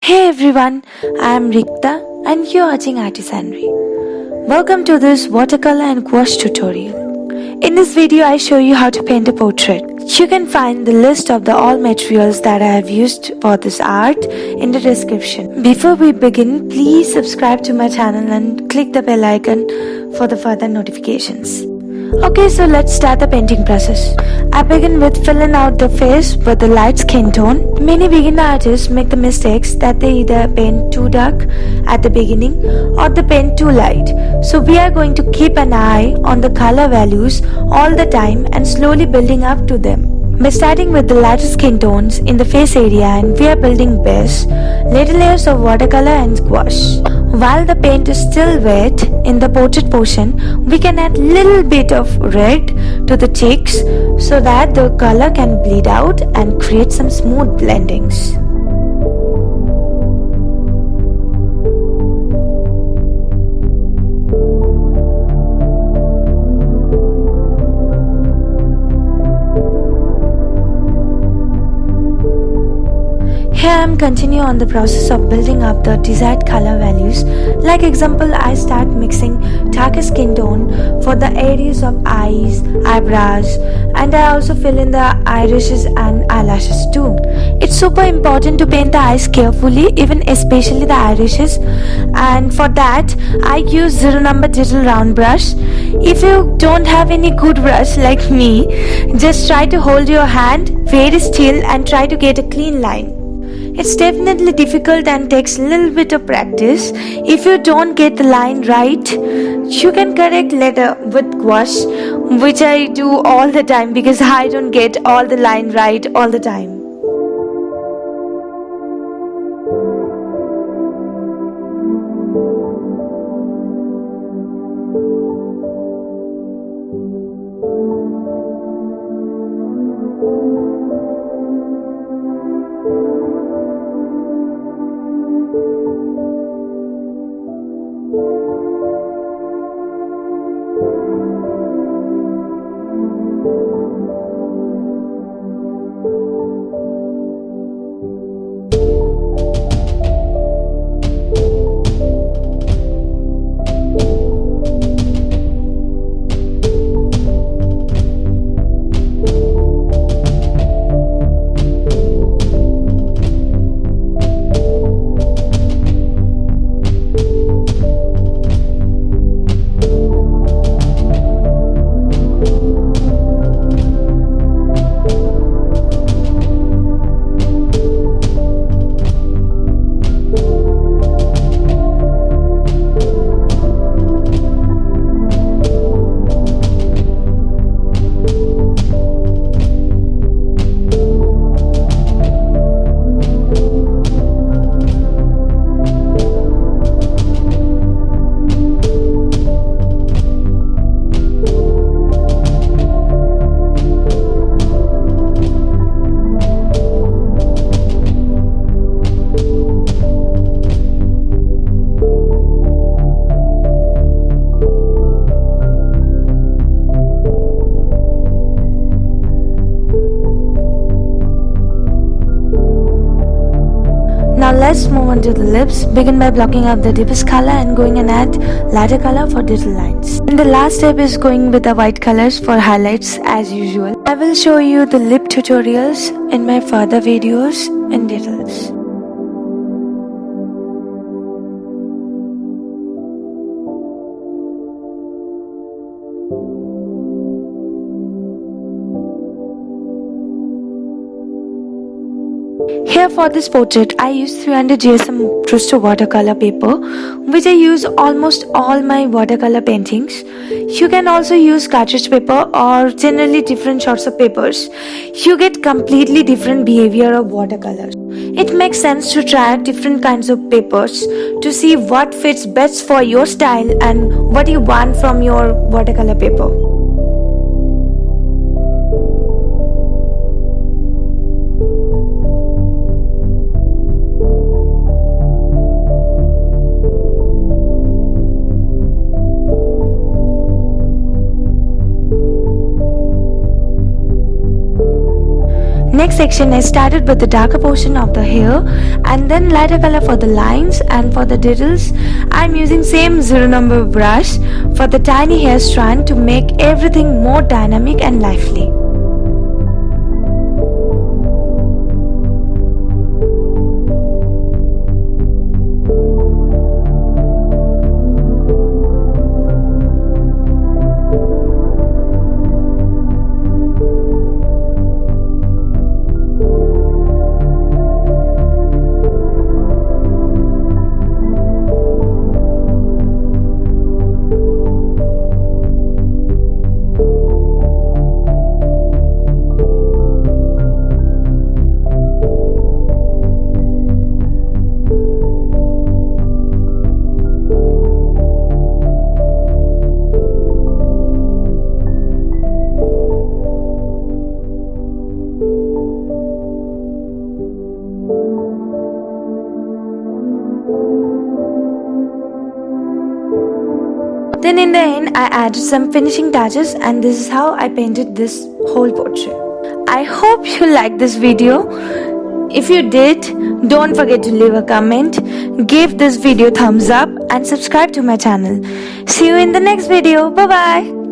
Hey everyone, I am Rikta and you're watching Artisanry. Welcome to this watercolor and gouache tutorial. In this video I show you how to paint a portrait. You can find the list of the all materials that I have used for this art in the description. Before we begin, please subscribe to my channel and click the bell icon for the further notifications. Okay, so let's start the painting process. I begin with filling out the face with a light skin tone. Many beginner artists make the mistakes that they either paint too dark at the beginning or they paint too light. So we are going to keep an eye on the color values all the time and slowly building up to them. By starting with the lighter skin tones in the face area, and we are building base, later layers of watercolor and gouache. While the paint is still wet in the portrait portion, we can add little bit of red to the cheeks so that the color can bleed out and create some smooth blendings. Here I am continuing on the process of building up the desired color values. Like example, I start mixing darker skin tone for the areas of eyes, eyebrows, and I also fill in the irises and eyelashes too. It's super important to paint the eyes carefully, even especially the irises, and for that I use 0 number digital round brush. If you don't have any good brush like me, just try to hold your hand very still and try to get a clean line. It's definitely difficult and takes a little bit of practice. If you don't get the line right, you can correct later with gouache, which I do all the time because I don't get all the line right all the time. Now let's move on to the lips. Begin by blocking out the deepest color and going and add lighter color for little lines. And the last step is going with the white colors for highlights as usual. I will show you the lip tutorials in my further videos in details. Here for this portrait, I use 300 GSM Brusto watercolor paper, which I use almost all my watercolor paintings. You can also use cartridge paper or generally different sorts of papers. You get completely different behavior of watercolors. It makes sense to try different kinds of papers to see what fits best for your style and what you want from your watercolor paper. Next section, I started with the darker portion of the hair and then lighter color for the lines, and for the details I'm using same 0 number brush for the tiny hair strand to make everything more dynamic and lively. Then in the end, I added some finishing touches, and this is how I painted this whole portrait. I hope you liked this video. If you did, don't forget to leave a comment, give this video thumbs up and subscribe to my channel. See you in the next video. Bye bye.